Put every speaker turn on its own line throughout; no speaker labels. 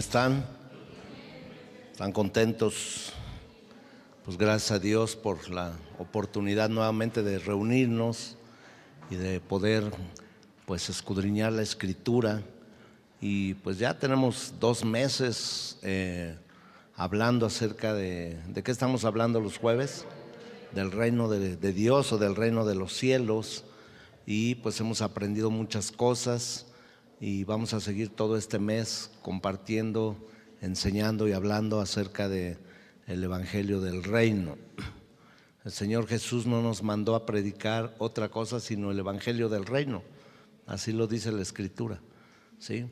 están? ¿Están contentos? Pues gracias a Dios por la oportunidad nuevamente de reunirnos y de poder pues escudriñar la Escritura. Y pues ya tenemos 2 meses hablando acerca de qué estamos hablando los jueves, del reino de Dios o del reino de los cielos. Y pues hemos aprendido muchas cosas y vamos a seguir todo este mes compartiendo, enseñando y hablando acerca del evangelio del reino. El Señor Jesús no nos mandó a predicar otra cosa sino el evangelio del reino, así lo dice la Escritura, ¿sí?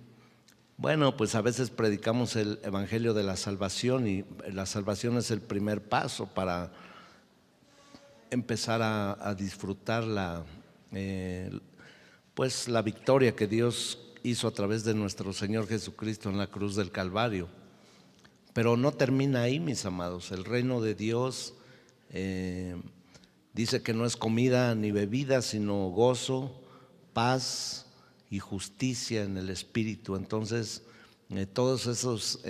Bueno, pues a veces predicamos el evangelio de la salvación y la salvación es el primer paso para empezar a disfrutar pues la victoria que Dios hizo a través de nuestro Señor Jesucristo en la cruz del Calvario. Pero no termina ahí, mis amados. El reino de Dios dice que no es comida ni bebida, sino gozo, paz y justicia en el Espíritu. Entonces, todos esos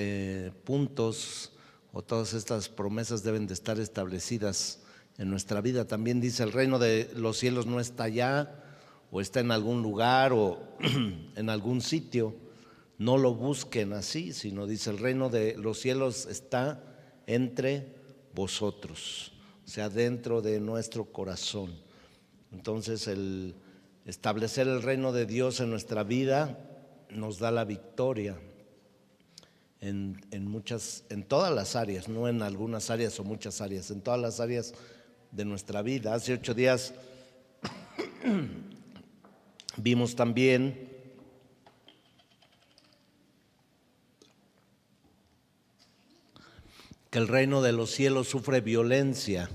puntos o todas estas promesas deben de estar establecidas en nuestra vida. También dice: el reino de los cielos no está allá o está en algún lugar o en algún sitio. No lo busquen así, sino dice: el reino de los cielos está entre vosotros, o sea, dentro de nuestro corazón. Entonces, el establecer el reino de Dios en nuestra vida nos da la victoria en todas las áreas, no en algunas áreas o muchas áreas, en todas las áreas de nuestra vida. Hace 8 días vimos también que el reino de los cielos sufre violencia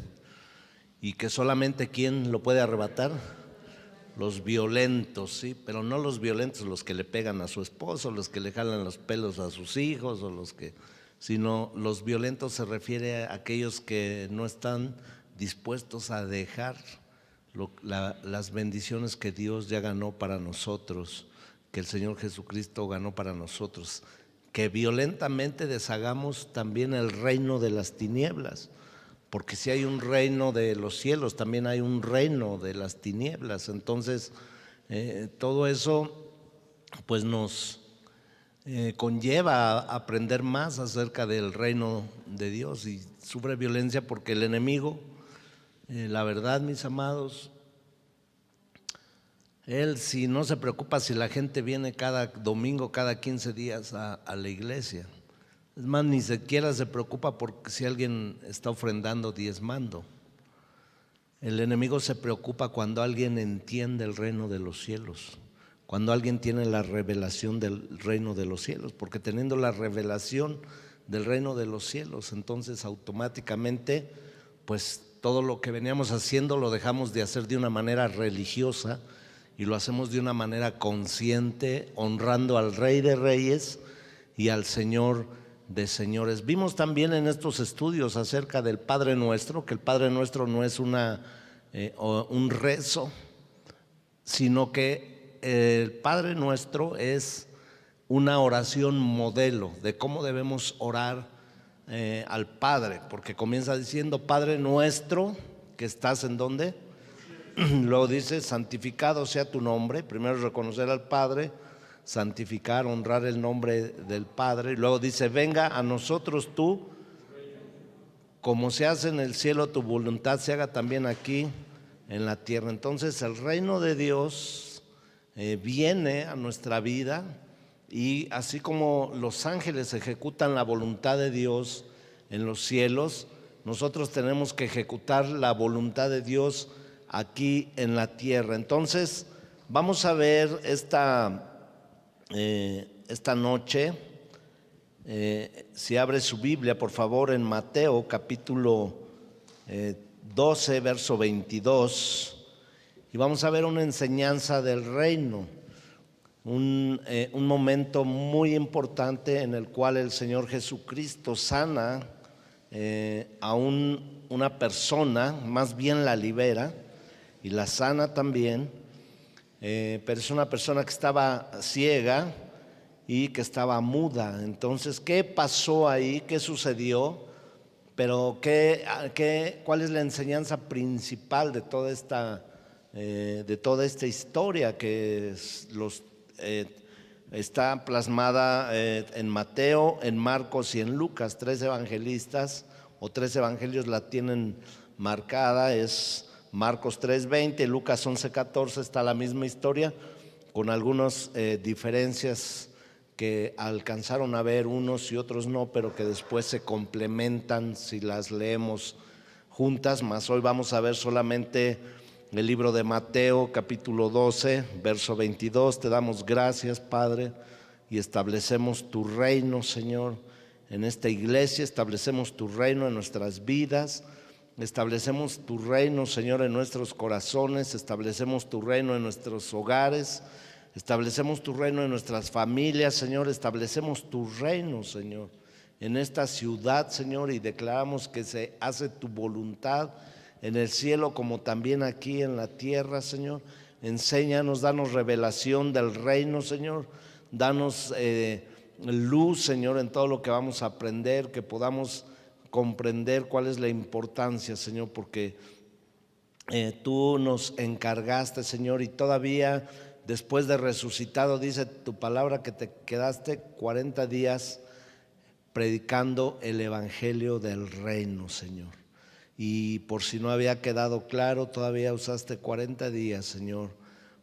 y que solamente ¿quién lo puede arrebatar? Los violentos, sí, pero no los violentos los que le pegan a su esposo, los que le jalan los pelos a sus hijos, sino los violentos se refiere a aquellos que no están dispuestos a dejar las bendiciones que Dios ya ganó para nosotros, que el Señor Jesucristo ganó para nosotros, que violentamente deshagamos también el reino de las tinieblas, porque si hay un reino de los cielos, también hay un reino de las tinieblas. Entonces, todo eso pues nos conlleva a aprender más acerca del reino de Dios. Y sufre violencia porque el enemigo, la verdad, mis amados, él si no se preocupa si la gente viene cada domingo, cada 15 días a la iglesia. Es más, ni siquiera se preocupa porque si alguien está ofrendando, diezmando. El enemigo se preocupa cuando alguien entiende el reino de los cielos, cuando alguien tiene la revelación del reino de los cielos, porque teniendo la revelación del reino de los cielos, entonces automáticamente pues todo lo que veníamos haciendo lo dejamos de hacer de una manera religiosa y lo hacemos de una manera consciente, honrando al Rey de Reyes y al Señor de señores. Vimos también en estos estudios acerca del Padre Nuestro, que el Padre Nuestro no es un rezo, sino que el Padre Nuestro es una oración modelo de cómo debemos orar al Padre, porque comienza diciendo: Padre Nuestro que estás en ¿dónde? Luego dice: santificado sea tu nombre. Primero reconocer al Padre, santificar, honrar el nombre del Padre. Y luego dice: venga a nosotros tú, como se hace en el cielo, tu voluntad se haga también aquí en la tierra. Entonces el reino de Dios viene a nuestra vida, y así como los ángeles ejecutan la voluntad de Dios en los cielos, nosotros tenemos que ejecutar la voluntad de Dios aquí en la tierra. Entonces vamos a ver esta noche, si abre su Biblia por favor en Mateo capítulo 12 verso 22, y vamos a ver una enseñanza del reino, un momento muy importante en el cual el Señor Jesucristo sana a una persona, más bien la libera y la sana también, pero es una persona que estaba ciega y que estaba muda. Entonces, ¿qué pasó ahí? ¿Qué sucedió? Pero ¿cuál es la enseñanza principal de toda esta historia que está plasmada en Mateo, en Marcos y en Lucas? Tres evangelistas o tres evangelios la tienen marcada. Es Marcos 3:20, Lucas 11:14, está la misma historia con algunas diferencias que alcanzaron a ver unos y otros no, pero que después se complementan si las leemos juntas. Mas hoy vamos a ver solamente el libro de Mateo, capítulo 12, verso 22. Te damos gracias, Padre, y establecemos tu reino, Señor, en esta iglesia. Establecemos tu reino en nuestras vidas. Establecemos tu reino, Señor, en nuestros corazones. Establecemos tu reino en nuestros hogares. Establecemos tu reino en nuestras familias, Señor. Establecemos tu reino, Señor, en esta ciudad, Señor, y declaramos que se hace tu voluntad en el cielo como también aquí en la tierra, Señor. Enséñanos, danos revelación del reino, Señor. Danos luz, Señor, en todo lo que vamos a aprender, que podamos comprender cuál es la importancia, Señor, porque tú nos encargaste, Señor, y todavía después de resucitado, dice tu palabra que te quedaste 40 días predicando el evangelio del reino, Señor. Y por si no había quedado claro, todavía usaste 40 días, Señor,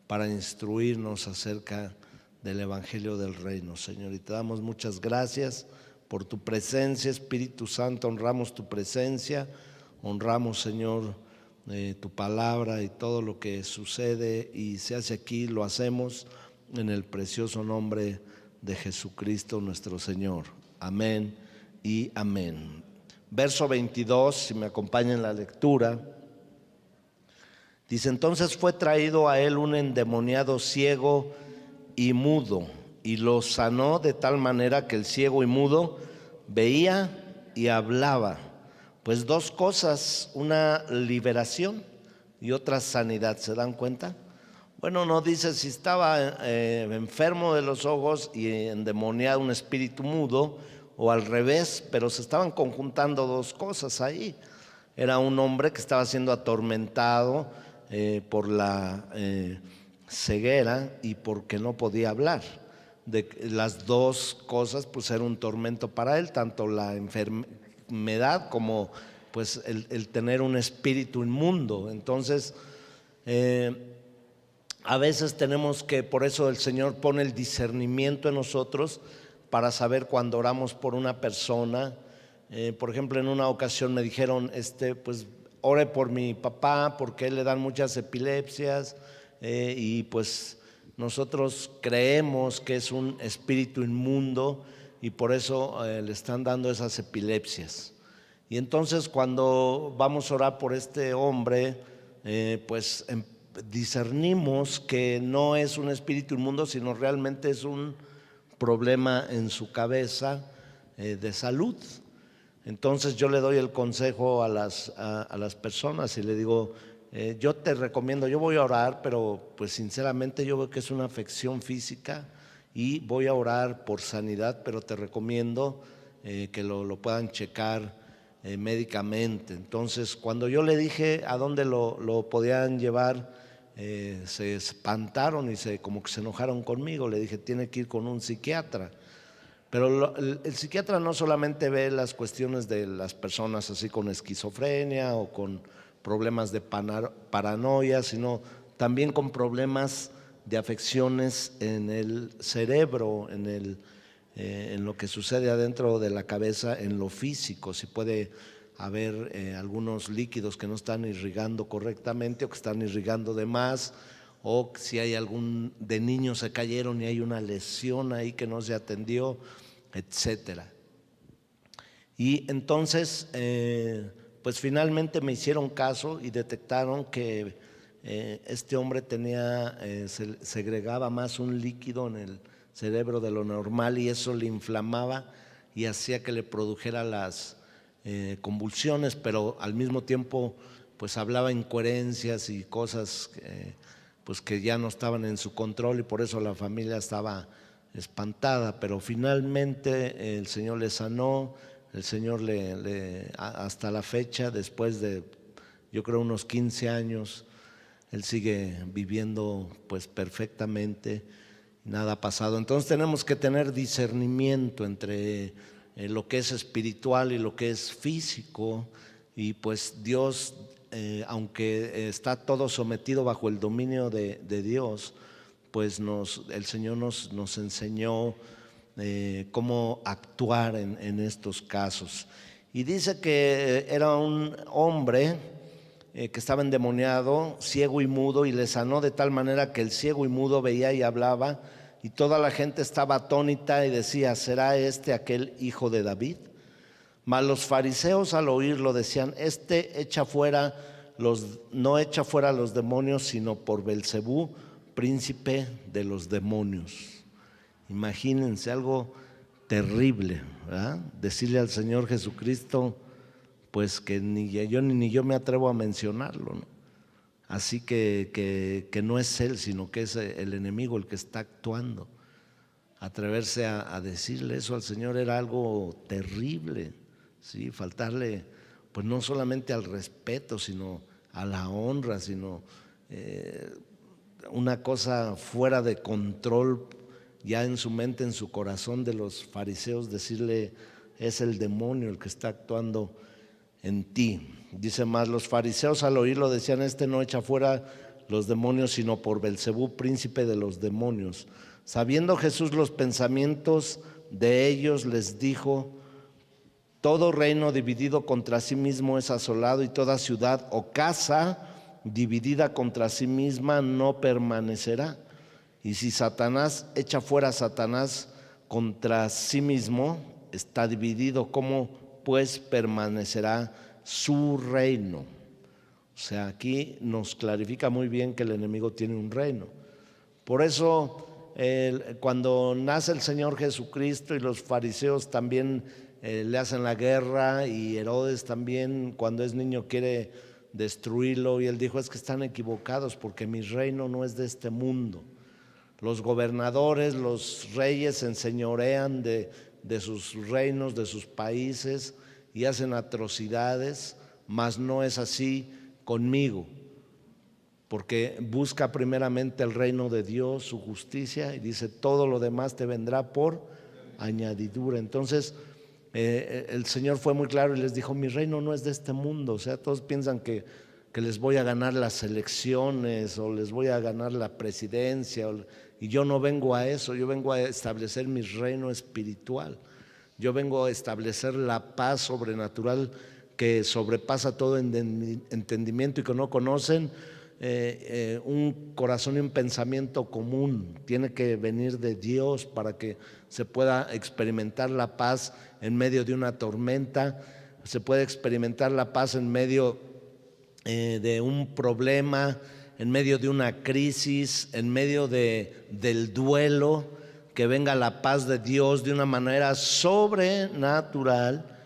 para instruirnos acerca del evangelio del reino, Señor. Y te damos muchas gracias por tu presencia, Espíritu Santo. Honramos tu presencia, honramos, Señor, tu palabra, y todo lo que sucede y se hace aquí lo hacemos en el precioso nombre de Jesucristo nuestro Señor. Amén y amén. Verso 22, si me acompaña en la lectura, dice: entonces fue traído a él un endemoniado ciego y mudo, y lo sanó de tal manera que el ciego y mudo veía y hablaba. Pues dos cosas, una liberación y otra sanidad. ¿Se dan cuenta? Bueno, no dice si estaba enfermo de los ojos y endemoniado, un espíritu mudo, o al revés, pero se estaban conjuntando dos cosas ahí. Era un hombre que estaba siendo atormentado por la ceguera y porque no podía hablar. De las dos cosas, pues era un tormento para él, tanto la enfermedad como pues el tener un espíritu inmundo. Entonces a veces tenemos que, por eso el Señor pone el discernimiento en nosotros para saber cuando oramos por una persona. Por ejemplo, en una ocasión me dijeron, pues ore por mi papá porque él le dan muchas epilepsias, y pues nosotros creemos que es un espíritu inmundo y por eso le están dando esas epilepsias. Y entonces cuando vamos a orar por este hombre, pues discernimos que no es un espíritu inmundo, sino realmente es un problema en su cabeza de salud. Entonces yo le doy el consejo a las personas y le digo, yo te recomiendo, yo voy a orar, pero pues sinceramente yo veo que es una afección física y voy a orar por sanidad, pero te recomiendo que lo puedan checar médicamente. Entonces cuando yo le dije a dónde lo podían llevar, se espantaron y como que se enojaron conmigo. Le dije, tiene que ir con un psiquiatra. Pero el psiquiatra no solamente ve las cuestiones de las personas así con esquizofrenia o con problemas de paranoia, sino también con problemas de afecciones en el cerebro, en lo que sucede adentro de la cabeza, en lo físico. Si puede haber algunos líquidos que no están irrigando correctamente o que están irrigando de más, o si hay de niños se cayeron y hay una lesión ahí que no se atendió, etcétera. Y entonces pues finalmente me hicieron caso y detectaron que este hombre segregaba más un líquido en el cerebro de lo normal, y eso le inflamaba y hacía que le produjera las convulsiones, pero al mismo tiempo pues hablaba incoherencias y cosas pues que ya no estaban en su control, y por eso la familia estaba espantada, pero finalmente el Señor le sanó. El Señor hasta la fecha, después de yo creo unos 15 años, él sigue viviendo pues perfectamente, nada ha pasado. Entonces tenemos que tener discernimiento entre lo que es espiritual y lo que es físico, y pues Dios, aunque está todo sometido bajo el dominio de Dios, pues el Señor nos enseñó cómo actuar en estos casos. Y dice que era un hombre que estaba endemoniado, ciego y mudo, y le sanó de tal manera que el ciego y mudo veía y hablaba, y toda la gente estaba atónita y decía: ¿será este aquel hijo de David? Mas los fariseos al oírlo decían: no echa fuera los demonios, sino por Belcebú, príncipe de los demonios. Imagínense, algo terrible, ¿verdad? Decirle al Señor Jesucristo pues que ni yo me atrevo a mencionarlo, ¿no? Así que no es Él, sino que es el enemigo el que está actuando. Atreverse a decirle eso al Señor era algo terrible, ¿sí? Faltarle pues no solamente al respeto, sino a la honra, sino una cosa fuera de control ya en su mente, en su corazón de los fariseos, decirle: es el demonio el que está actuando en ti. Dice más: los fariseos al oírlo decían: este no echa fuera los demonios, sino por Belcebú, príncipe de los demonios. Sabiendo Jesús los pensamientos de ellos, les dijo: todo reino dividido contra sí mismo es asolado, y toda ciudad o casa dividida contra sí misma no permanecerá. Y si Satanás echa fuera a Satanás contra sí mismo, está dividido, ¿cómo pues permanecerá su reino? O sea, aquí nos clarifica muy bien que el enemigo tiene un reino. Por eso cuando nace el Señor Jesucristo y los fariseos también le hacen la guerra, y Herodes también cuando es niño quiere destruirlo, y él dijo: es que están equivocados, porque mi reino no es de este mundo. Los gobernadores, los reyes se enseñorean de sus reinos, de sus países, y hacen atrocidades, mas no es así conmigo, porque busca primeramente el reino de Dios, su justicia, y dice: todo lo demás te vendrá por añadidura. Entonces el Señor fue muy claro y les dijo: mi reino no es de este mundo. O sea, todos piensan que les voy a ganar las elecciones o les voy a ganar la presidencia, y yo no vengo a eso. Yo vengo a establecer mi reino espiritual. Yo vengo a establecer la paz sobrenatural que sobrepasa todo entendimiento, y que no conocen un corazón y un pensamiento común. Tiene que venir de Dios para que se pueda experimentar la paz en medio de una tormenta, se puede experimentar la paz en medio de un problema, en medio de una crisis, en medio del duelo, que venga la paz de Dios de una manera sobrenatural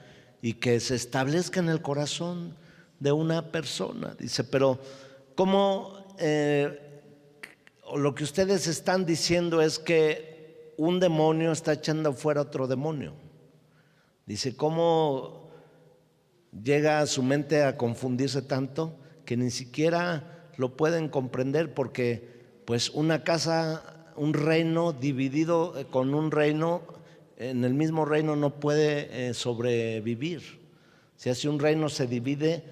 y que se establezca en el corazón de una persona. Dice: pero ¿cómo? Lo que ustedes están diciendo es que un demonio está echando fuera otro demonio. Dice: ¿cómo llega a su mente a confundirse tanto que ni siquiera lo pueden comprender? Porque pues una casa, un reino dividido con un reino, en el mismo reino no puede sobrevivir. Si un reino se divide,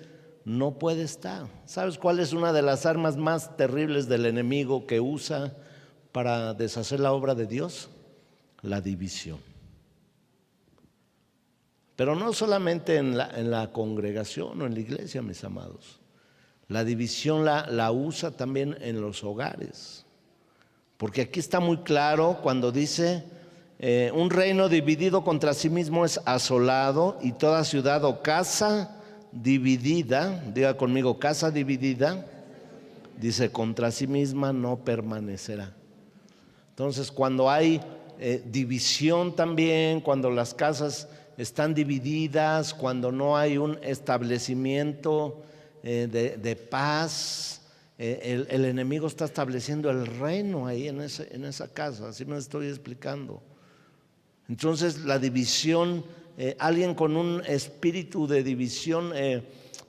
no puede estar. ¿Sabes cuál es una de las armas más terribles del enemigo que usa para deshacer la obra de Dios? La división. Pero no solamente en la congregación o en la iglesia, mis amados. La división la usa también en los hogares. Porque aquí está muy claro cuando dice: un reino dividido contra sí mismo es asolado, y toda ciudad o casa dividida, diga conmigo, casa dividida, dice, contra sí misma no permanecerá. Entonces, cuando hay división también, cuando las casas están divididas, cuando no hay un establecimiento de paz, El enemigo está estableciendo el reino ahí en esa casa, así me estoy explicando. Entonces la división, alguien con un espíritu de división,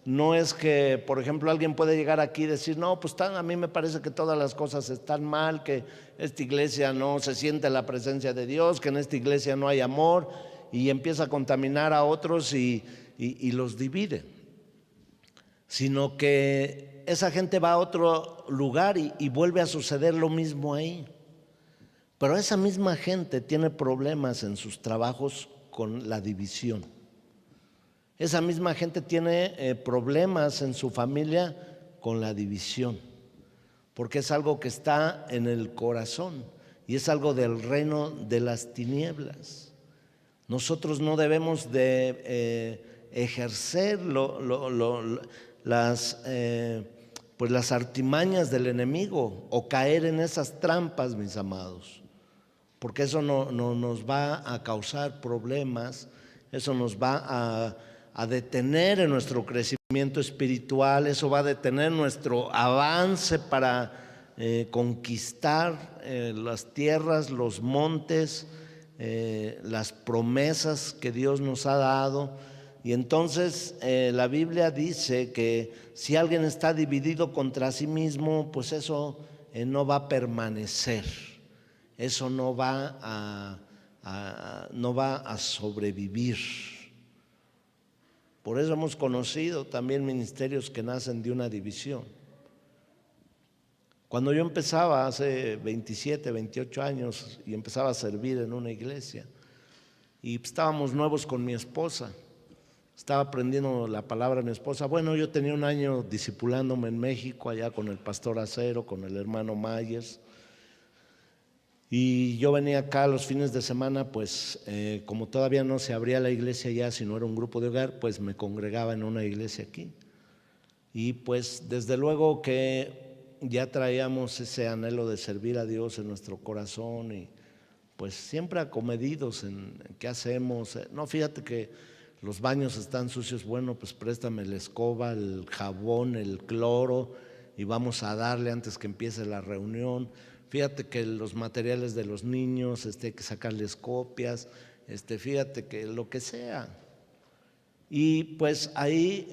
no es que, por ejemplo, alguien puede llegar aquí y decir, no, pues a mí me parece que todas las cosas están mal, que esta iglesia no se siente la presencia de Dios, que en esta iglesia no hay amor, y empieza a contaminar a otros y los divide. Sino que esa gente va a otro lugar y vuelve a suceder lo mismo ahí. Pero esa misma gente tiene problemas en sus trabajos con la división. Esa misma gente tiene problemas en su familia con la división, porque es algo que está en el corazón y es algo del reino de las tinieblas. Nosotros no debemos de ejercer las artimañas del enemigo o caer en esas trampas, mis amados, porque eso no nos va a causar problemas, eso nos va a detener en nuestro crecimiento espiritual, eso va a detener nuestro avance para conquistar las tierras, los montes, las promesas que Dios nos ha dado. Y entonces la Biblia dice que si alguien está dividido contra sí mismo, pues eso no va a permanecer, eso no va a sobrevivir. Por eso hemos conocido también ministerios que nacen de una división. Cuando yo empezaba hace 27, 28 años y empezaba a servir en una iglesia y estábamos nuevos con mi esposa, estaba aprendiendo la palabra de mi esposa. Bueno, yo tenía un año discipulándome en México, allá con el pastor Acero, con el hermano Myers. Y yo venía acá los fines de semana, pues como todavía no se abría la iglesia ya, sino era un grupo de hogar, pues me congregaba en una iglesia aquí. Y pues desde luego que ya traíamos ese anhelo de servir a Dios en nuestro corazón y pues siempre acomedidos en qué hacemos. No, fíjate que los baños están sucios, bueno, pues préstame la escoba, el jabón, el cloro y vamos a darle antes que empiece la reunión. Fíjate que los materiales de los niños, hay que sacarles copias, fíjate que lo que sea. Y pues ahí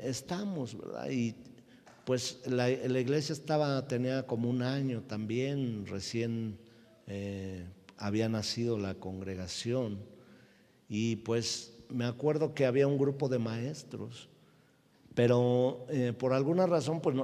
estamos, ¿verdad? Y pues la iglesia tenía como un año también, recién había nacido la congregación. Y pues me acuerdo que había un grupo de maestros, pero por alguna razón pues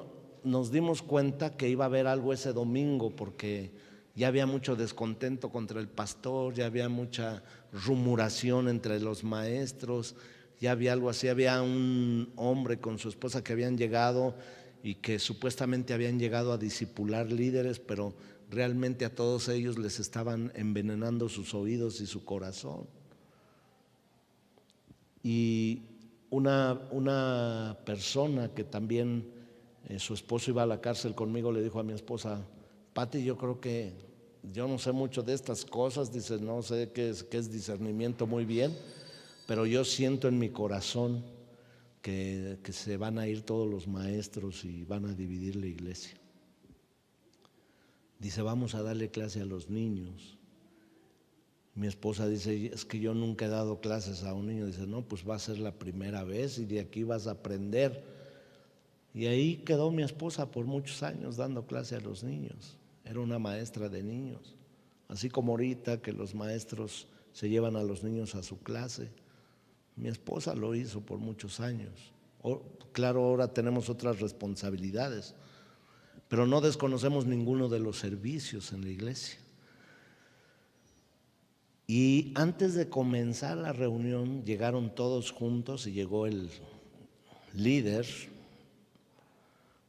nos dimos cuenta que iba a haber algo ese domingo, porque ya había mucho descontento contra el pastor, ya había mucha rumuración entre los maestros, ya había algo así. Había un hombre con su esposa que habían llegado y que supuestamente habían llegado a discipular líderes, pero realmente a todos ellos les estaban envenenando sus oídos y su corazón. Y una persona que también su esposo iba a la cárcel conmigo le dijo a mi esposa: Pati, yo creo que yo no sé mucho de estas cosas, dice, no sé qué es discernimiento muy bien, pero yo siento en mi corazón que se van a ir todos los maestros y van a dividir la iglesia. Dice, vamos a darle clase a los niños. Mi esposa dice, es que yo nunca he dado clases a un niño. Dice, no, pues va a ser la primera vez y de aquí vas a aprender. Y ahí quedó mi esposa por muchos años dando clase a los niños. Era una maestra de niños. Así como ahorita que los maestros se llevan a los niños a su clase, mi esposa lo hizo por muchos años. Claro, ahora tenemos otras responsabilidades, pero no desconocemos ninguno de los servicios en la iglesia. Y antes de comenzar la reunión llegaron todos juntos y llegó el líder,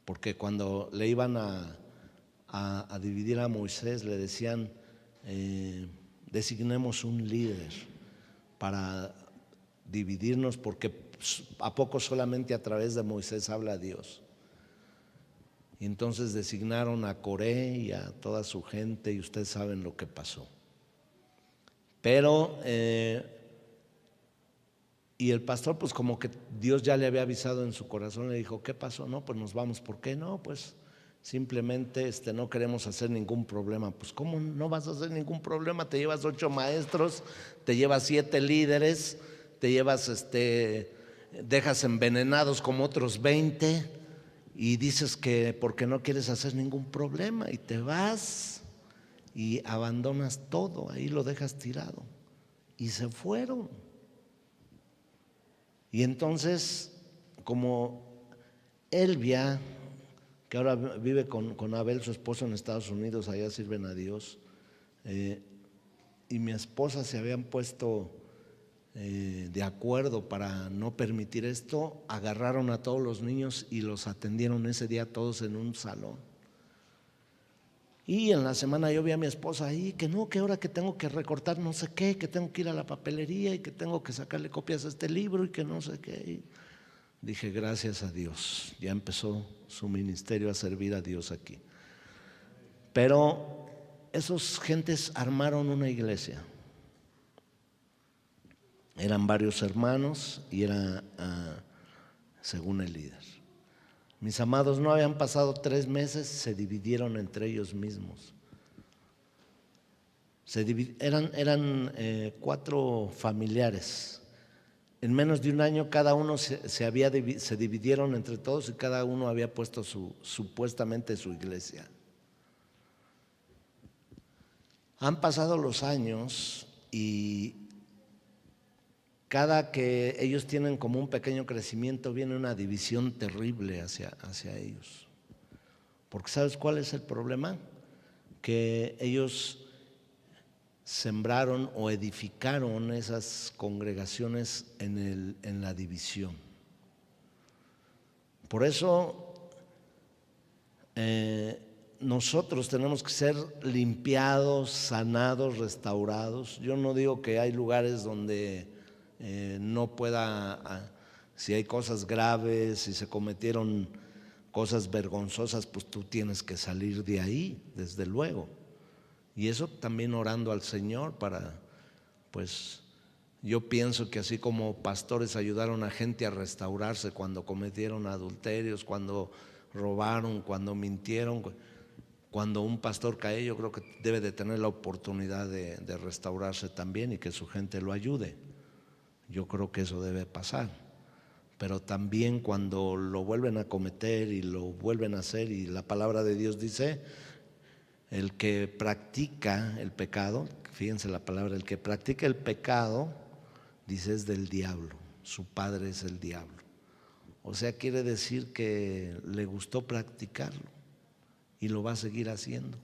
porque cuando le iban a dividir a Moisés le decían, designemos un líder para dividirnos, porque a poco solamente a través de Moisés habla Dios. Y entonces designaron a Coré y a toda su gente, y ustedes saben lo que pasó. Pero y el pastor, pues como que Dios ya le había avisado en su corazón, le dijo, ¿qué pasó? No, pues nos vamos. ¿Por qué? No, pues simplemente no queremos hacer ningún problema. Pues ¿cómo no vas a hacer ningún problema? Te llevas 8 maestros, te llevas 7 líderes, te llevas dejas envenenados como otros 20 y dices que porque no quieres hacer ningún problema y te vas y abandonas todo, ahí lo dejas tirado. Y se fueron. Y entonces, como Elvia, que ahora vive con Abel, su esposo, en Estados Unidos, allá sirven a Dios, y mi esposa se habían puesto de acuerdo para no permitir esto, agarraron a todos los niños y los atendieron ese día todos en un salón. Y en la semana yo vi a mi esposa ahí, que no, que ahora que tengo que recortar no sé qué, que tengo que ir a la papelería y que tengo que sacarle copias a este libro y que no sé qué. Y dije, gracias a Dios, ya empezó su ministerio a servir a Dios aquí. Pero esos gentes armaron una iglesia. Eran varios hermanos y era según el líder. Mis amados, no habían pasado 3 meses, se dividieron entre ellos mismos. Eran 4 familiares. En menos de un año cada uno se dividieron entre todos y cada uno había puesto supuestamente su iglesia. Han pasado los años y cada que ellos tienen como un pequeño crecimiento viene una división terrible hacia ellos. Porque ¿sabes cuál es el problema? Que ellos sembraron o edificaron esas congregaciones en la división. Por eso nosotros tenemos que ser limpiados, sanados, restaurados. Yo no digo que hay lugares donde no pueda, si hay cosas graves, si se cometieron cosas vergonzosas, pues tú tienes que salir de ahí, desde luego. Y eso también orando al Señor para, pues yo pienso que así como pastores ayudaron a gente a restaurarse cuando cometieron adulterios, cuando robaron, cuando mintieron, cuando un pastor cae, yo creo que debe de tener la oportunidad de restaurarse también y que su gente lo ayude. Yo creo que eso debe pasar, pero también cuando lo vuelven a cometer y lo vuelven a hacer, y la palabra de Dios dice, el que practica el pecado, fíjense la palabra, el que practica el pecado, dice es del diablo, su padre es el diablo. O sea, quiere decir que le gustó practicarlo y lo va a seguir haciendo.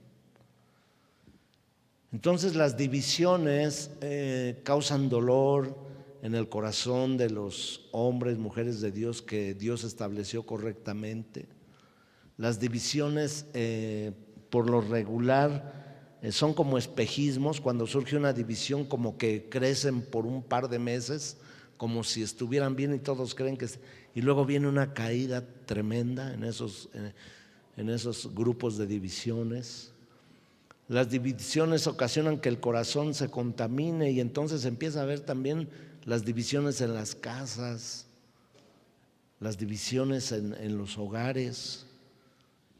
Entonces las divisiones causan dolor en el corazón de los hombres, mujeres de Dios que Dios estableció correctamente. Las divisiones por lo regular son como espejismos. Cuando surge una división, como que crecen por un par de meses, como si estuvieran bien y todos creen que... Y luego viene una caída tremenda en esos grupos de divisiones. Las divisiones ocasionan que el corazón se contamine y entonces empieza a haber también las divisiones en las casas, las divisiones en los hogares.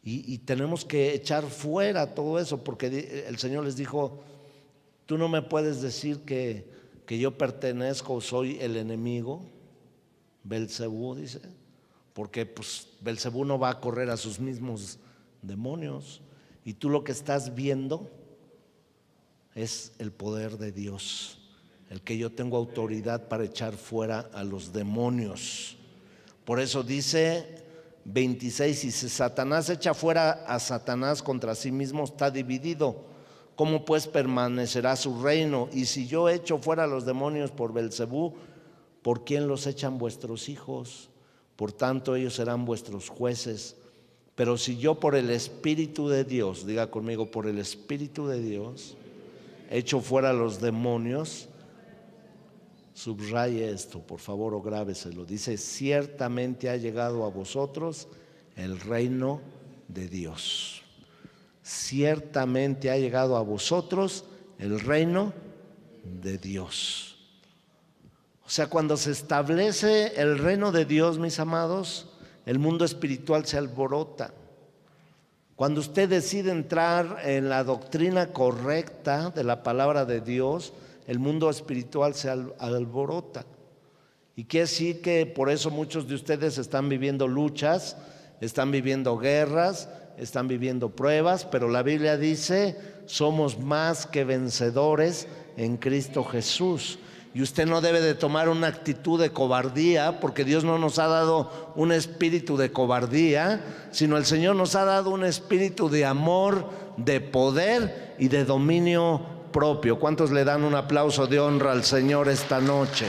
Y tenemos que echar fuera todo eso, porque el Señor les dijo, tú no me puedes decir que yo pertenezco o soy el enemigo, Belcebú dice, porque pues Belcebú no va a correr a sus mismos demonios, y tú lo que estás viendo es el poder de Dios, el que yo tengo autoridad para echar fuera a los demonios. Por eso dice 26, y si Satanás echa fuera a Satanás, contra sí mismo está dividido. ¿Cómo pues permanecerá su reino? Y si yo echo fuera a los demonios por Belcebú, ¿por quién los echan vuestros hijos? Por tanto ellos serán vuestros jueces. Pero si yo por el Espíritu de Dios, diga conmigo, por el Espíritu de Dios, echo fuera a los demonios, subraye esto, por favor, o grábeselo. Dice, ciertamente ha llegado a vosotros el reino de Dios. Ciertamente ha llegado a vosotros el reino de Dios. O sea, cuando se establece el reino de Dios, mis amados, el mundo espiritual se alborota. Cuando usted decide entrar en la doctrina correcta de la palabra de Dios, el mundo espiritual se alborota. Y quiere decir que por eso muchos de ustedes están viviendo luchas, están viviendo guerras, están viviendo pruebas, pero la Biblia dice, somos más que vencedores en Cristo Jesús. Y usted no debe de tomar una actitud de cobardía, porque Dios no nos ha dado un espíritu de cobardía, sino el Señor nos ha dado un espíritu de amor, de poder y de dominio propio. ¿Cuántos le dan un aplauso de honra al Señor esta noche?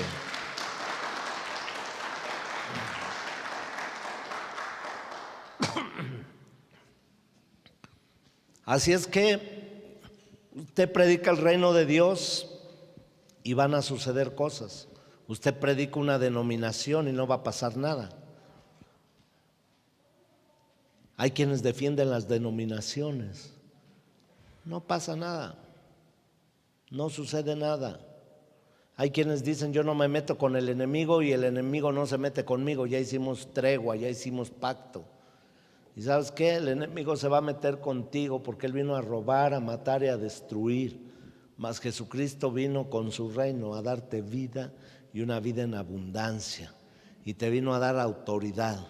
Así es que usted predica el reino de Dios y van a suceder cosas. Usted predica una denominación y no va a pasar nada. Hay quienes defienden las denominaciones. No pasa nada. No sucede nada. Hay quienes dicen, yo no me meto con el enemigo y el enemigo no se mete conmigo. Ya hicimos tregua, ya hicimos pacto. ¿Y sabes qué? El enemigo se va a meter contigo porque él vino a robar, a matar y a destruir. Mas Jesucristo vino con su reino a darte vida y una vida en abundancia. Y te vino a dar autoridad.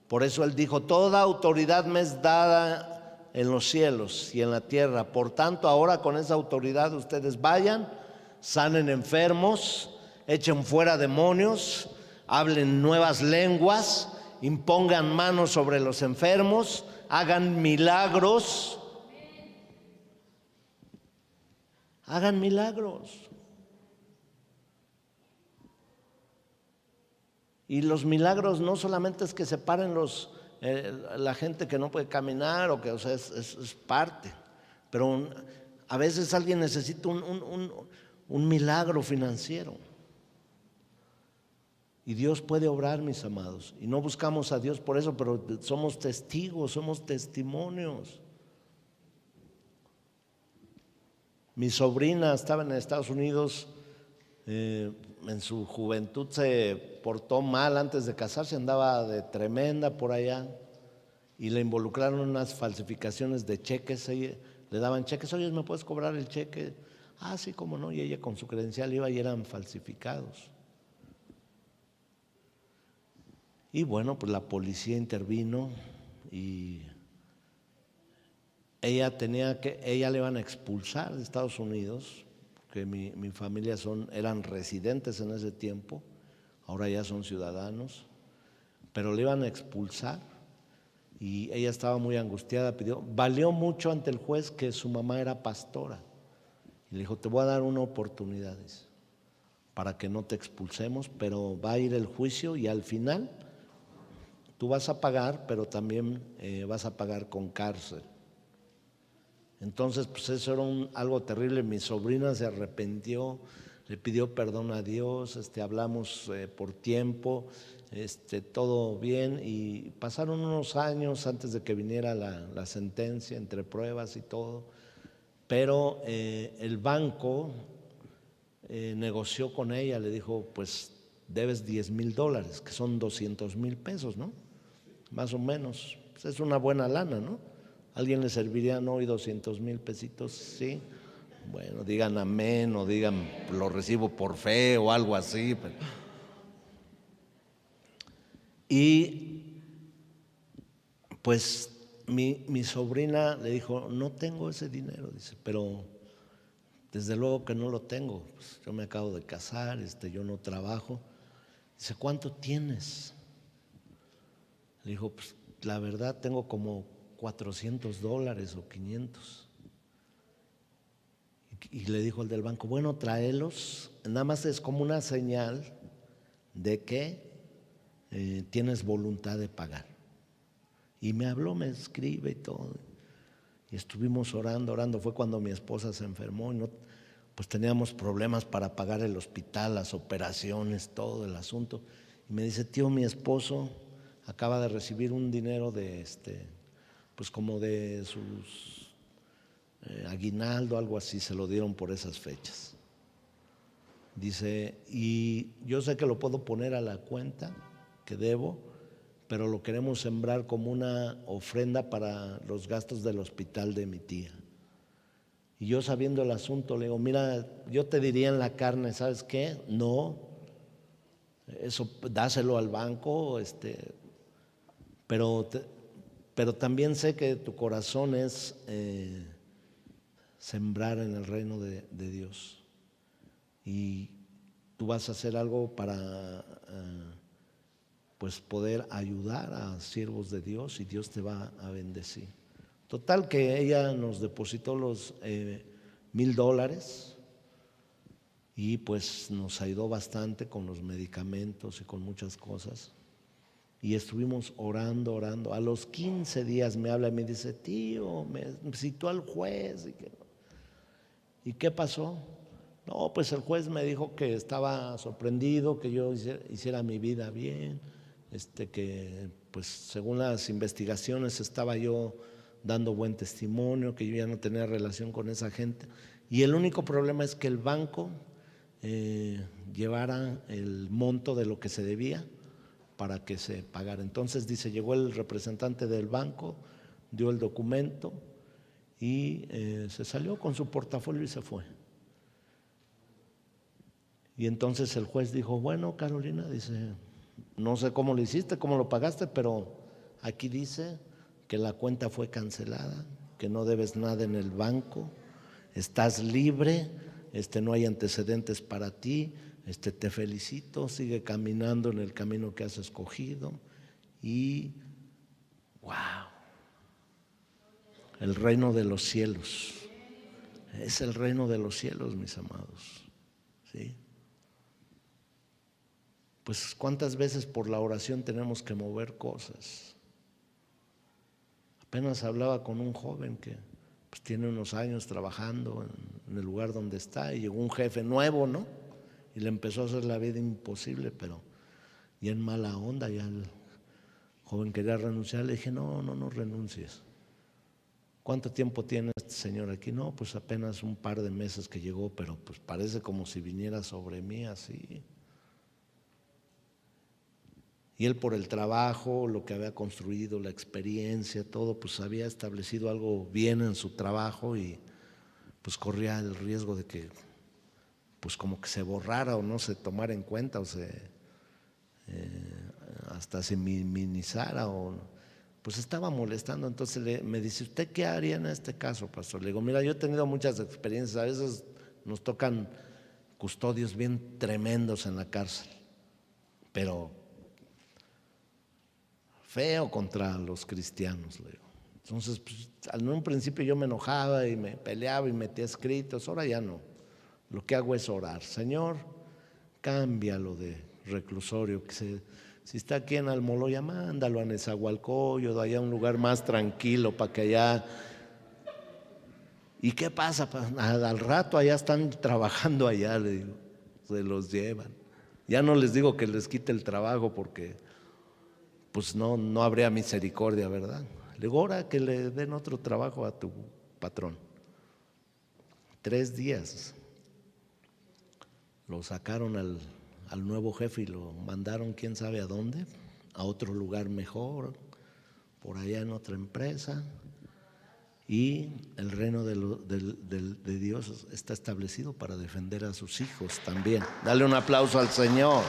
Por eso él dijo, toda autoridad me es dada en los cielos y en la tierra. Por tanto, ahora con esa autoridad ustedes vayan, sanen enfermos, echen fuera demonios, hablen nuevas lenguas, impongan manos sobre los enfermos, hagan milagros. Hagan milagros. Y los milagros no solamente es que se paren la gente que no puede caminar, o que, o sea, es parte. Pero a veces alguien necesita un milagro financiero. Y Dios puede obrar, mis amados. Y no buscamos a Dios por eso, pero somos testigos, somos testimonios. Mi sobrina estaba en Estados Unidos, en su juventud se portó mal antes de casarse, andaba de tremenda por allá y le involucraron en unas falsificaciones de cheques. Le daban cheques, oye, ¿me puedes cobrar el cheque? Ah, sí, cómo no. Y ella con su credencial iba y eran falsificados. Y bueno, pues la policía intervino y ella le iban a expulsar de Estados Unidos, porque mi familia eran residentes en ese tiempo, ahora ya son ciudadanos, pero le iban a expulsar y ella estaba muy angustiada, valió mucho ante el juez que su mamá era pastora y le dijo, te voy a dar una oportunidad para que no te expulsemos, pero va a ir el juicio y al final tú vas a pagar, pero también vas a pagar con cárcel. Entonces, pues eso era algo terrible. Mi sobrina se arrepintió, le pidió perdón a Dios, hablamos por tiempo, todo bien, y pasaron unos años antes de que viniera la sentencia, entre pruebas y todo, pero el banco negoció con ella, le dijo, pues debes $10,000, que son $200,000, ¿no? Más o menos, pues es una buena lana, ¿no? ¿Alguien le servirían hoy 200,000 pesitos? Sí. Bueno, digan amén o digan lo recibo por fe o algo así. Y pues mi sobrina le dijo, no tengo ese dinero, dice, pero desde luego que no lo tengo. Pues yo me acabo de casar, yo no trabajo. Dice, ¿cuánto tienes? Le dijo, pues la verdad tengo como $400 o 500. Y le dijo el del banco, bueno, tráelos, nada más es como una señal de que tienes voluntad de pagar. Y me habló, me escribe y todo. Y estuvimos orando. Fue cuando mi esposa se enfermó y pues teníamos problemas para pagar el hospital, las operaciones, todo el asunto. Y me dice, tío, mi esposo acaba de recibir un dinero de pues como de sus aguinaldo, algo así, se lo dieron por esas fechas. Dice, y yo sé que lo puedo poner a la cuenta que debo, pero lo queremos sembrar como una ofrenda para los gastos del hospital de mi tía. Y yo, sabiendo el asunto, le digo, mira, yo te diría en la carne, ¿sabes qué? No, eso dáselo al banco, pero también sé que tu corazón es sembrar en el reino de Dios. Y tú vas a hacer algo para pues poder ayudar a siervos de Dios, y Dios te va a bendecir. Total que ella nos depositó los $1,000 y pues nos ayudó bastante con los medicamentos y con muchas cosas. Y estuvimos orando. A los 15 días me habla y me dice, tío, me citó al juez. ¿Y qué pasó? No, pues el juez me dijo que estaba sorprendido, que yo hiciera mi vida bien, que pues según las investigaciones estaba yo dando buen testimonio, que yo ya no tenía relación con esa gente. Y el único problema es que el banco llevara el monto de lo que se debía para que se pagara. Entonces dice, llegó el representante del banco, dio el documento y se salió con su portafolio y se fue. Y entonces el juez dijo, bueno, Carolina, dice, no sé cómo lo hiciste, cómo lo pagaste, pero aquí dice que la cuenta fue cancelada, que no debes nada en el banco, estás libre, no hay antecedentes para ti, te felicito, sigue caminando en el camino que has escogido. Y wow, el reino de los cielos, es el reino de los cielos, mis amados, ¿sí? Pues cuántas veces por la oración tenemos que mover cosas. Apenas hablaba con un joven que pues tiene unos años trabajando en el lugar donde está, y llegó un jefe nuevo, ¿no? Y le empezó a hacer la vida imposible, pero ya en mala onda, ya el joven quería renunciar. Le dije, no renuncies. ¿Cuánto tiempo tiene este señor aquí? No, pues apenas un par de meses que llegó, pero pues parece como si viniera sobre mí así. Y él, por el trabajo, lo que había construido, la experiencia, todo, pues había establecido algo bien en su trabajo, y pues corría el riesgo de que pues como que se borrara o no se tomara en cuenta, o hasta se minimizara, o pues estaba molestando. Entonces me dice, ¿usted qué haría en este caso, pastor? Le digo, mira, yo he tenido muchas experiencias, a veces nos tocan custodios bien tremendos en la cárcel, pero feo contra los cristianos, le digo. Entonces, pues, en un principio yo me enojaba y me peleaba y metía escritos, ahora ya no. Lo que hago es orar, Señor, cámbialo de reclusorio, si está aquí en Almoloya, mándalo a Nezahualcóyotl, allá a un lugar más tranquilo, para que allá. ¿Y qué pasa? Al rato allá están trabajando allá, le digo, se los llevan. Ya no les digo que les quite el trabajo, porque pues no habría misericordia, ¿verdad? Le digo, ahora que le den otro trabajo a tu patrón. 3 días lo sacaron al nuevo jefe y lo mandaron quién sabe a dónde, a otro lugar mejor, por allá en otra empresa. Y el reino de Dios está establecido para defender a sus hijos también. Dale un aplauso al Señor.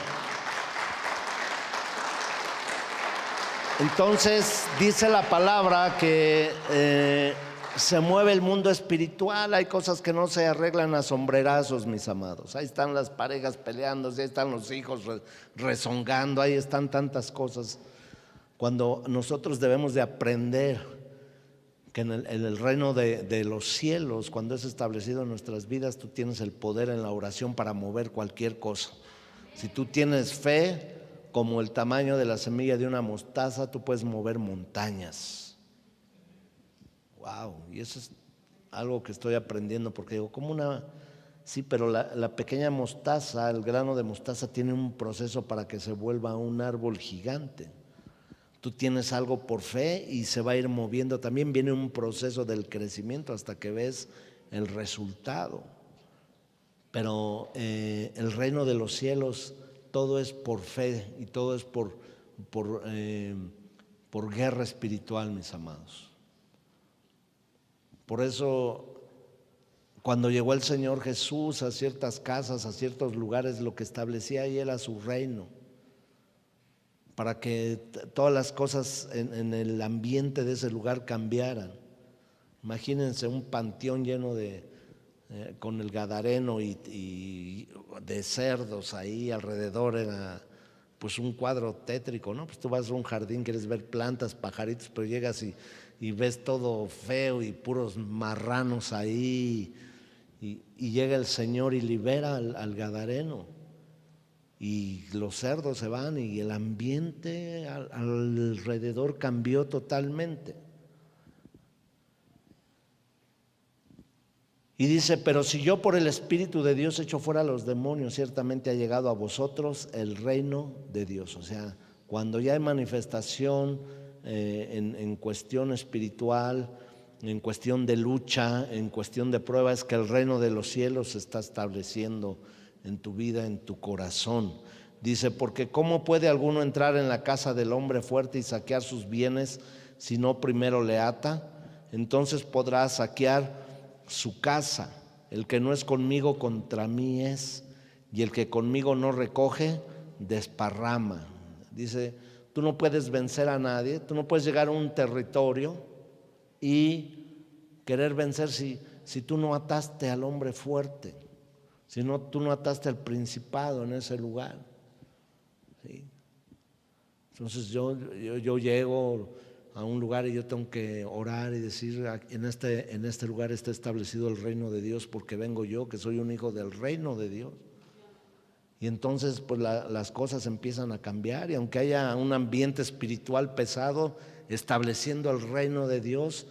Entonces dice la palabra que se mueve el mundo espiritual. Hay cosas que no se arreglan a sombrerazos, mis amados. Ahí están las parejas peleándose, ahí están los hijos rezongando, ahí están tantas cosas. Cuando nosotros debemos de aprender que en el reino de los cielos, cuando es establecido en nuestras vidas, tú tienes el poder en la oración para mover cualquier cosa. Si tú tienes fe como el tamaño de la semilla de una mostaza, tú puedes mover montañas. Wow, y eso es algo que estoy aprendiendo, porque digo, sí, pero la pequeña mostaza, el grano de mostaza tiene un proceso para que se vuelva un árbol gigante. Tú tienes algo por fe y se va a ir moviendo. También viene un proceso del crecimiento hasta que ves el resultado. Pero el reino de los cielos, todo es por fe y todo es por por guerra espiritual, mis amados. Por eso, cuando llegó el Señor Jesús a ciertas casas, a ciertos lugares, lo que establecía ahí era su reino, para que todas las cosas en el ambiente de ese lugar cambiaran. Imagínense un panteón lleno con el Gadareno y de cerdos ahí alrededor, era pues un cuadro tétrico, ¿no? Pues tú vas a un jardín, quieres ver plantas, pajaritos, pero llegas y ves todo feo y puros marranos ahí, y llega el Señor y libera al Gadareno, y los cerdos se van y el ambiente alrededor cambió totalmente. Y dice, pero si yo por el Espíritu de Dios echo fuera a los demonios, ciertamente ha llegado a vosotros el reino de Dios. O sea, cuando ya hay manifestación en cuestión espiritual, en cuestión de lucha, en cuestión de prueba, es que el reino de los cielos se está estableciendo en tu vida, en tu corazón. Dice, porque ¿cómo puede alguno entrar en la casa del hombre fuerte y saquear sus bienes si no primero le ata? Entonces podrá saquear su casa. El que no es conmigo, contra mí es, y el que conmigo no recoge, desparrama. Dice, tú no puedes vencer a nadie, tú no puedes llegar a un territorio y querer vencer si tú no ataste al hombre fuerte, si no, tú no ataste al principado en ese lugar, ¿sí? Entonces yo llego a un lugar y yo tengo que orar y decir, en este lugar está establecido el reino de Dios, porque vengo yo, que soy un hijo del reino de Dios. Y entonces pues las cosas empiezan a cambiar, y aunque haya un ambiente espiritual pesado, estableciendo el reino de Dios,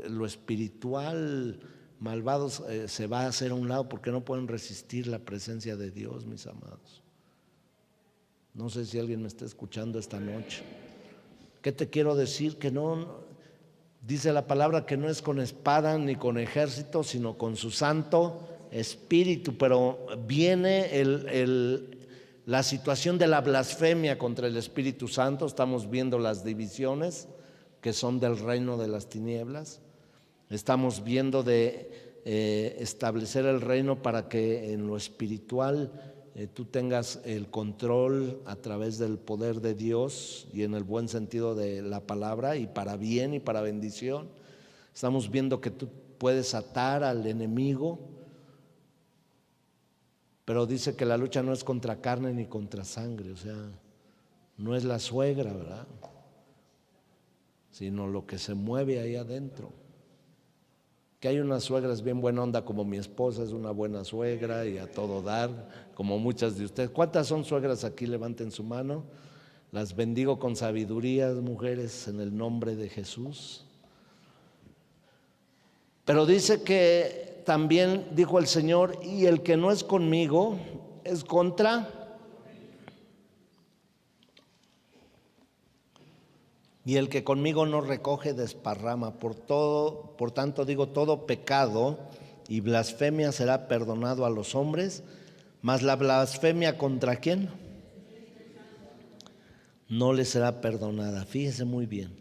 lo espiritual malvado se va a hacer a un lado, porque no pueden resistir la presencia de Dios, mis amados. No sé si alguien me está escuchando esta noche. ¿Qué te quiero decir? Que no, dice la palabra que no es con espada ni con ejército, sino con su Santo Espíritu. Pero viene la situación de la blasfemia contra el Espíritu Santo. Estamos viendo las divisiones que son del reino de las tinieblas. Estamos viendo de establecer el reino para que en lo espiritual tú tengas el control a través del poder de Dios, y en el buen sentido de la palabra, y para bien y para bendición. Estamos viendo que tú puedes atar al enemigo, pero dice que la lucha no es contra carne ni contra sangre, o sea, no es la suegra, ¿verdad? Sino lo que se mueve ahí adentro. Que hay unas suegras bien buena onda, como mi esposa es una buena suegra y a todo dar, como muchas de ustedes. ¿Cuántas son suegras aquí? Levanten su mano. Las bendigo con sabiduría, mujeres, en el nombre de Jesús. Pero dice que también dijo el Señor, y el que no es conmigo es contra. Y el que conmigo no recoge, desparrama. Por tanto digo, todo pecado y blasfemia será perdonado a los hombres, mas la blasfemia ¿contra quién? No le será perdonada. Fíjese muy bien.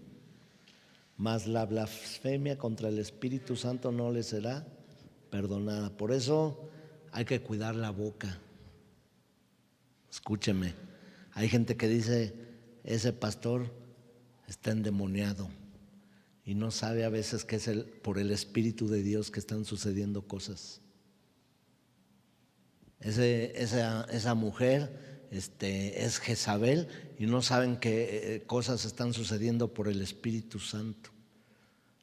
Mas la blasfemia contra el Espíritu Santo no le será perdonada. Por eso hay que cuidar la boca. Escúcheme. Hay gente que dice, ese pastor está endemoniado, y no sabe a veces que es por el Espíritu de Dios que están sucediendo cosas. Esa mujer es Jezabel, y no saben que cosas están sucediendo por el Espíritu Santo.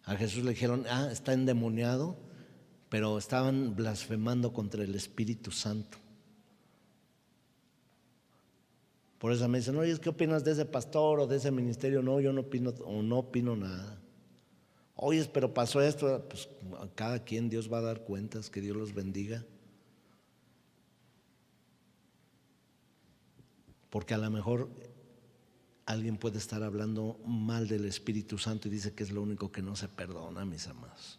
A Jesús le dijeron, está endemoniado, pero estaban blasfemando contra el Espíritu Santo. Por eso me dicen, oye, ¿qué opinas de ese pastor o de ese ministerio? No, yo no opino nada. Oye, pero pasó esto. Pues a cada quien Dios va a dar cuentas, que Dios los bendiga. Porque a lo mejor alguien puede estar hablando mal del Espíritu Santo y dice que es lo único que no se perdona, mis amados.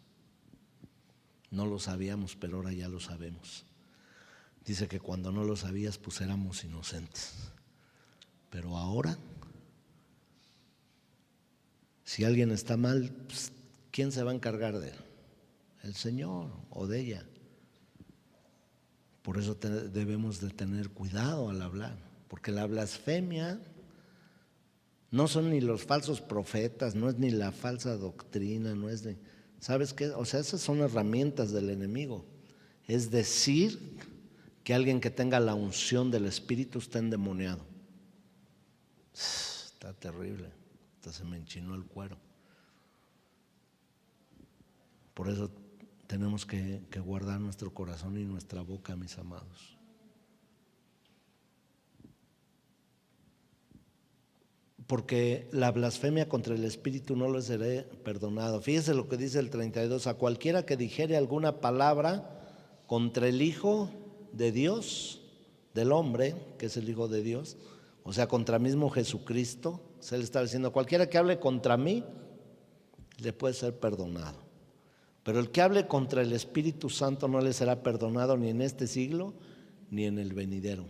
No lo sabíamos, pero ahora ya lo sabemos. Dice que cuando no lo sabías, pues éramos inocentes. Pero ahora Si alguien está mal, pues, ¿quién se va a encargar de él? El Señor o de ella. Por eso debemos de tener cuidado al hablar, porque la blasfemia no son ni los falsos profetas, no es ni la falsa doctrina, no es ni, ¿sabes qué? O sea, esas son herramientas del enemigo. Es decir, que alguien que tenga la unción del Espíritu está endemoniado. Está terrible, hasta se me enchinó el cuero. Por eso tenemos que guardar nuestro corazón y nuestra boca, mis amados. Porque la blasfemia contra el Espíritu no le será perdonado. Fíjese lo que dice el 32: a cualquiera que dijere alguna palabra contra el Hijo de Dios, del hombre, que es el Hijo de Dios, o sea, contra mismo Jesucristo, se le está diciendo, cualquiera que hable contra mí, le puede ser perdonado. Pero el que hable contra el Espíritu Santo no le será perdonado ni en este siglo, ni en el venidero.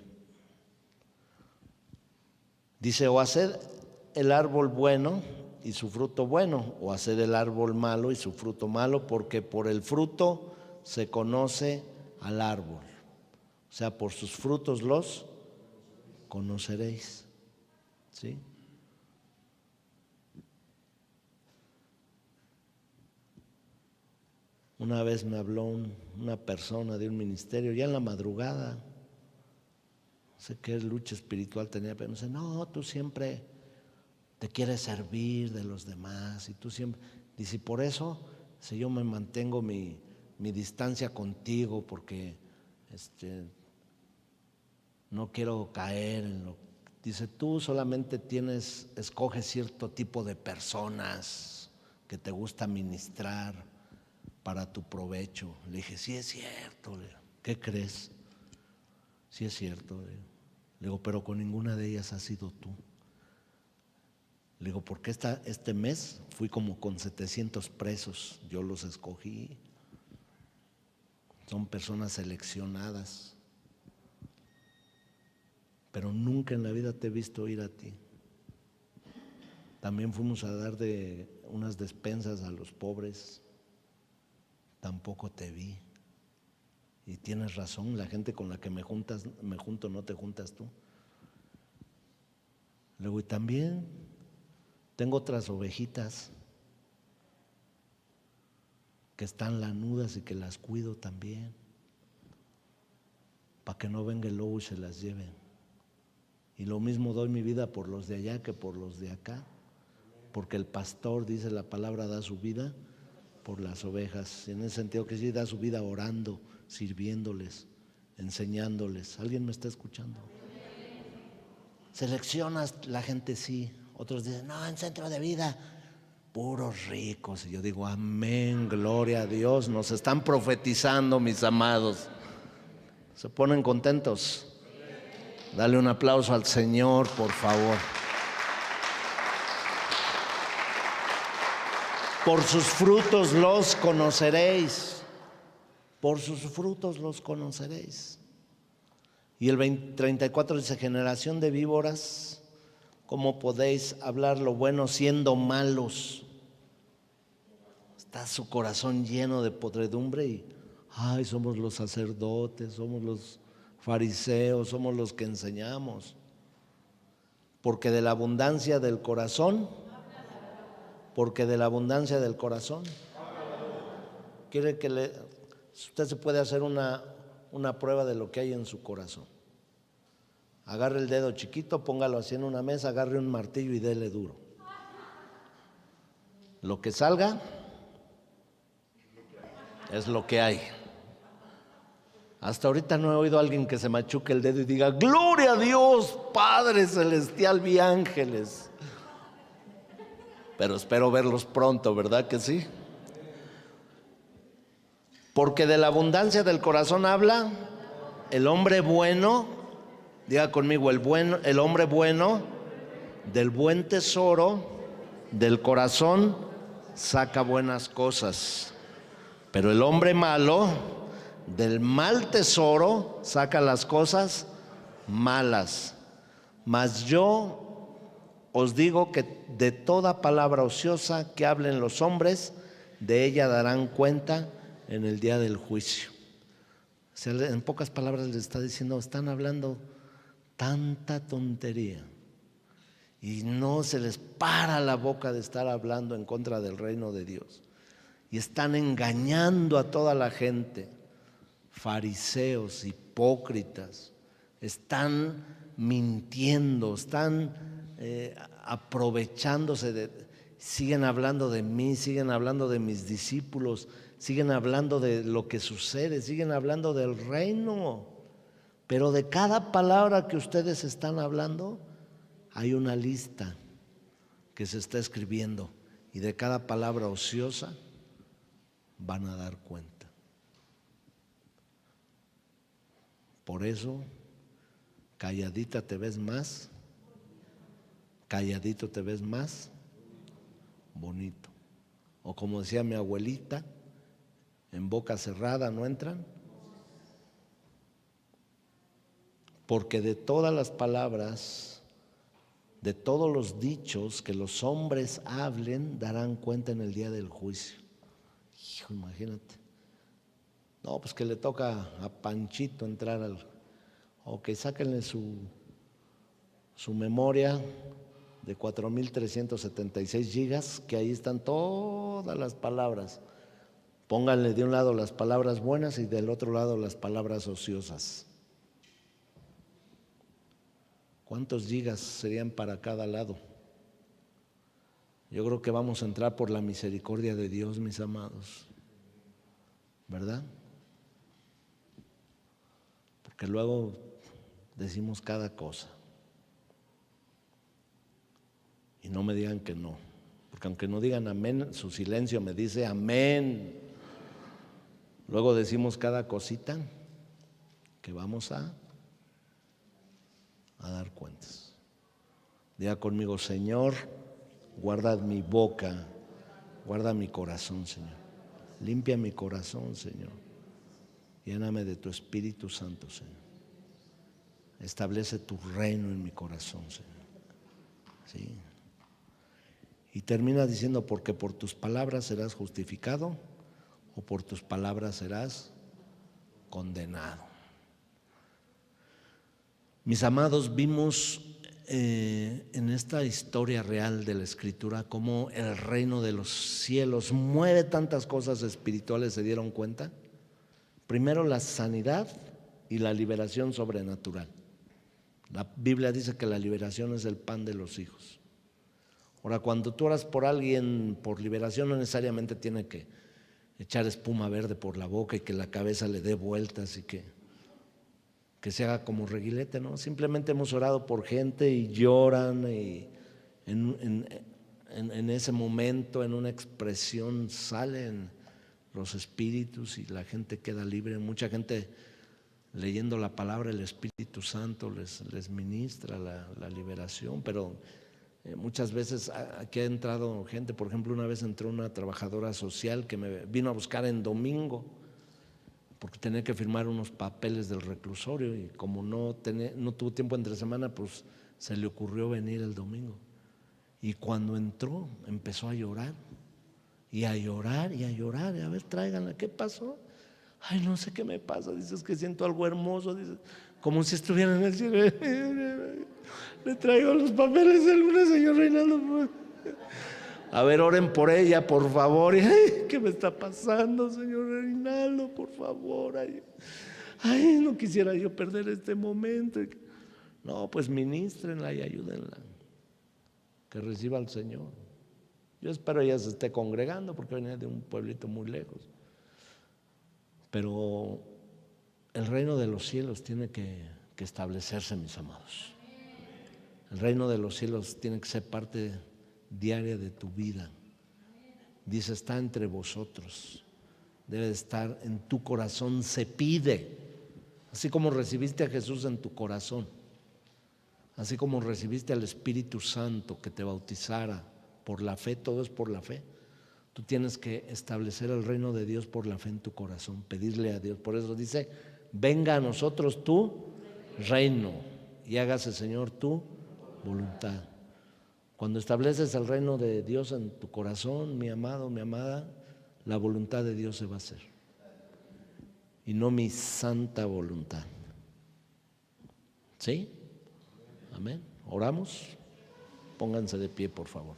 Dice, o haced el árbol bueno y su fruto bueno, o haced el árbol malo y su fruto malo, porque por el fruto se conoce al árbol. O sea, por sus frutos los conoceréis. ¿Sí? Una vez me habló una persona de un ministerio, ya en la madrugada, no sé qué lucha espiritual tenía, pero me dice, no, tú siempre te quieres servir de los demás, y tú siempre, dice, por eso, si yo me mantengo mi distancia contigo, porque no quiero caer en lo, dice, tú solamente escoges cierto tipo de personas que te gusta ministrar para tu provecho. Le dije, sí es cierto. ¿Qué crees? Sí es cierto. Le digo, pero con ninguna de ellas has sido tú. Le digo, porque este mes fui como con 700 presos, yo los escogí. Son personas seleccionadas. Pero nunca en la vida te he visto ir a ti. También fuimos a dar de unas despensas a los pobres. Tampoco te vi. Y tienes razón, la gente con la que me junto, no te juntas tú. Luego, y también tengo otras ovejitas que están lanudas y que las cuido también, para que no venga el lobo y se las lleve. Y lo mismo doy mi vida por los de allá que por los de acá, porque el pastor, dice la palabra, da su vida por las ovejas, en ese sentido que sí da su vida orando, sirviéndoles, enseñándoles. ¿Alguien me está escuchando? Seleccionas la gente, sí. Otros dicen, no, en Centro de Vida, puros ricos. Y yo digo, amén, gloria a Dios. Nos están profetizando, mis amados. ¿Se ponen contentos? Dale un aplauso al Señor, por favor. Por sus frutos los conoceréis. Por sus frutos los conoceréis. Y el 34 dice, generación de víboras, ¿cómo podéis hablar lo bueno siendo malos? Está su corazón lleno de podredumbre y, ay, somos los sacerdotes, somos los fariseos, somos los que enseñamos. Porque de la abundancia del corazón, quiere que usted se puede hacer una prueba de lo que hay en su corazón. Agarre el dedo chiquito, póngalo así en una mesa, agarre un martillo y dele duro. Lo que salga es lo que hay. Hasta ahorita no he oído a alguien que se machuque el dedo y diga, gloria a Dios, Padre Celestial, vi ángeles. Pero espero verlos pronto, ¿verdad que sí? Porque de la abundancia del corazón habla el hombre bueno, diga conmigo, el hombre bueno, del buen tesoro, del corazón, saca buenas cosas. Pero el hombre malo, del mal tesoro, saca las cosas malas. Mas yo os digo que de toda palabra ociosa que hablen los hombres, de ella darán cuenta en el día del juicio. O sea, en pocas palabras les está diciendo, están hablando tanta tontería y no se les para la boca de estar hablando en contra del reino de Dios. Y están engañando a toda la gente, fariseos, hipócritas, están mintiendo, están aprovechándose, siguen hablando de mí, siguen hablando de mis discípulos, siguen hablando de lo que sucede, siguen hablando del reino. Pero de cada palabra que ustedes están hablando, hay una lista que se está escribiendo, y de cada palabra ociosa van a dar cuenta. Por eso, calladita te ves más, calladito te ves más bonito. O como decía mi abuelita, en boca cerrada no entran. Porque de todas las palabras, de todos los dichos que los hombres hablen, darán cuenta en el día del juicio. Hijo, imagínate. No, pues que le toca a Panchito entrar o que sáquenle su memoria de 4,376 gigas, que ahí están todas las palabras. Pónganle de un lado las palabras buenas y del otro lado las palabras ociosas. ¿Cuántos gigas serían para cada lado? Yo creo que vamos a entrar por la misericordia de Dios, mis amados, ¿verdad? Porque luego decimos cada cosa. Y no me digan que no, porque aunque no digan amén, su silencio me dice amén. Luego decimos cada cosita que vamos a dar cuentas. Diga conmigo, Señor, guarda mi boca, guarda mi corazón, Señor. Limpia mi corazón, Señor. Lléname de tu Espíritu Santo, Señor. Establece tu reino en mi corazón, Señor. Sí. Y termina diciendo, porque por tus palabras serás justificado o por tus palabras serás condenado. Mis amados, vimos en esta historia real de la Escritura cómo el reino de los cielos mueve tantas cosas espirituales. ¿Se dieron cuenta? Primero, la sanidad y la liberación sobrenatural. La Biblia dice que la liberación es el pan de los hijos. Ahora, cuando tú oras por alguien por liberación, no necesariamente tiene que echar espuma verde por la boca y que la cabeza le dé vueltas y que se haga como reguilete, ¿no? Simplemente hemos orado por gente y lloran, y en ese momento, en una expresión, salen los espíritus y la gente queda libre. Mucha gente, leyendo la palabra, el Espíritu Santo les ministra la liberación, pero muchas veces aquí ha entrado gente. Por ejemplo, una vez entró una trabajadora social que me vino a buscar en domingo porque tenía que firmar unos papeles del reclusorio, y como no tuvo tiempo entre semana, pues se le ocurrió venir el domingo. Y cuando entró empezó a llorar y a llorar y a llorar. Y a ver, tráiganla, ¿qué pasó? Ay, no sé qué me pasa. Dices que siento algo hermoso, dices, como si estuviera en el cielo. Le traigo los papeles del lunes, señor Reinaldo. A ver, oren por ella, por favor. Ay, ¿qué me está pasando, señor Reinaldo? Por favor. Ay, no quisiera yo perder este momento. No, pues ministrenla y ayúdenla, que reciba al Señor. Yo espero ella se esté congregando, porque venía de un pueblito muy lejos. Pero el reino de los cielos tiene que establecerse, mis amados. El reino de los cielos tiene que ser parte diaria de tu vida. Dice, está entre vosotros, debe de estar en tu corazón. Se pide, así como recibiste a Jesús en tu corazón, así como recibiste al Espíritu Santo que te bautizara por la fe. Todo es por la fe. Tú tienes que establecer el reino de Dios por la fe en tu corazón, pedirle a Dios. Por eso dice, venga a nosotros tu reino y hágase, Señor, tu voluntad. Cuando estableces el reino de Dios en tu corazón, mi amado, mi amada, la voluntad de Dios se va a hacer. Y no mi santa voluntad. ¿Sí? Amén. ¿Oramos? Pónganse de pie, por favor.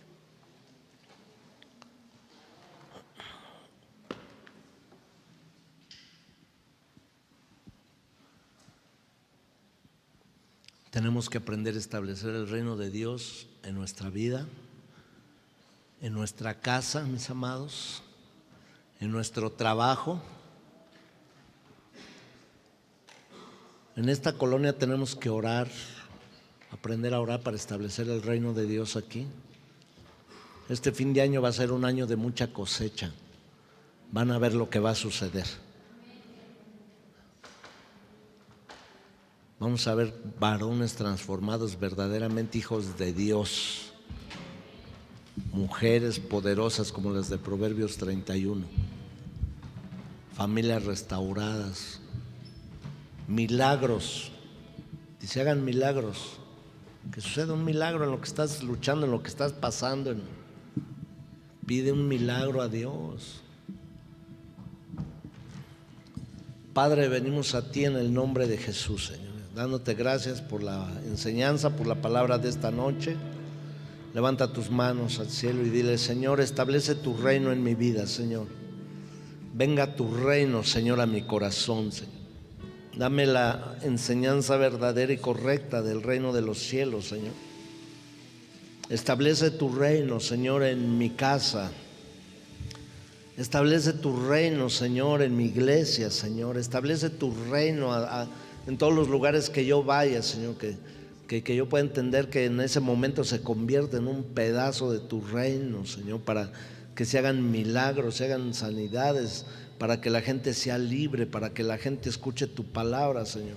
Tenemos que aprender a establecer el reino de Dios en nuestra vida, en nuestra casa, mis amados, en nuestro trabajo. En esta colonia tenemos que orar, aprender a orar para establecer el reino de Dios aquí. Este fin de año va a ser un año de mucha cosecha. Van a ver lo que va a suceder. Vamos a ver varones transformados, verdaderamente hijos de Dios. Mujeres poderosas como las de Proverbios 31. Familias restauradas. Milagros. Dice, hagan milagros. Que suceda un milagro en lo que estás luchando, en lo que estás pasando. Pide un milagro a Dios. Padre, venimos a ti en el nombre de Jesús, Señor, dándote gracias por la enseñanza, por la palabra de esta noche. Levanta tus manos al cielo y dile, Señor, establece tu reino en mi vida, Señor. Venga tu reino, Señor, a mi corazón, Señor. Dame la enseñanza verdadera y correcta del reino de los cielos, Señor. Establece tu reino, Señor, en mi casa. Establece tu reino, Señor, en mi iglesia, Señor. Establece tu reino en todos los lugares que yo vaya, Señor, que yo pueda entender que en ese momento se convierte en un pedazo de tu reino, Señor, para que se hagan milagros, se hagan sanidades, para que la gente sea libre, para que la gente escuche tu palabra, Señor.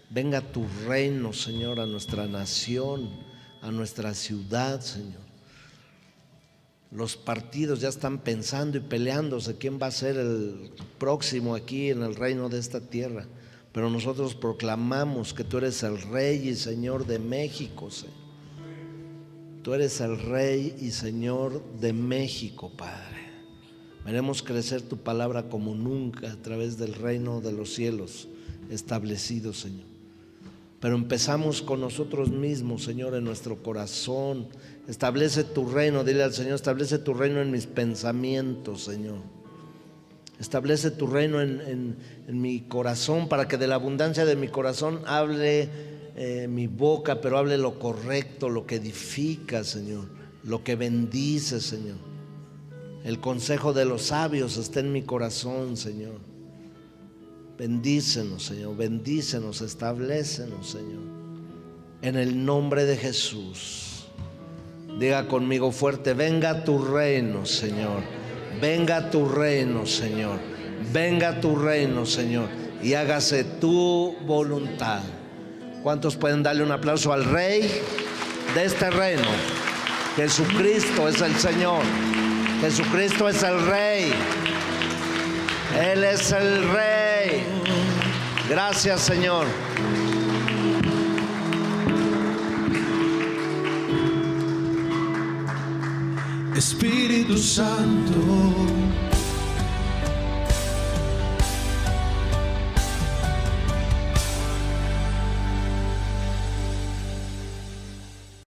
Venga tu reino, Señor, a nuestra nación, a nuestra ciudad, Señor. Los partidos ya están pensando y peleándose quién va a ser el próximo aquí en el reino de esta tierra. Pero nosotros proclamamos que tú eres el Rey y Señor de México, Señor. Tú eres el Rey y Señor de México, Padre. Veremos crecer tu palabra como nunca a través del reino de los cielos establecido, Señor. Pero empezamos con nosotros mismos, Señor, en nuestro corazón. Establece tu reino, dile al Señor, establece tu reino en mis pensamientos, Señor. Establece tu reino en mi corazón, para que de la abundancia de mi corazón hable mi boca, pero hable lo correcto, lo que edifica, Señor, lo que bendice, Señor. El consejo de los sabios está en mi corazón, Señor. Bendícenos, Señor, bendícenos, establécenos, Señor. En el nombre de Jesús. Diga conmigo fuerte, venga tu reino, Señor. Venga tu reino, Señor. Venga tu reino, Señor. Y hágase tu voluntad. ¿Cuántos pueden darle un aplauso al Rey de este reino? Jesucristo es el Señor. Jesucristo es el Rey. Él es el Rey. Gracias, Señor.
Espíritu Santo,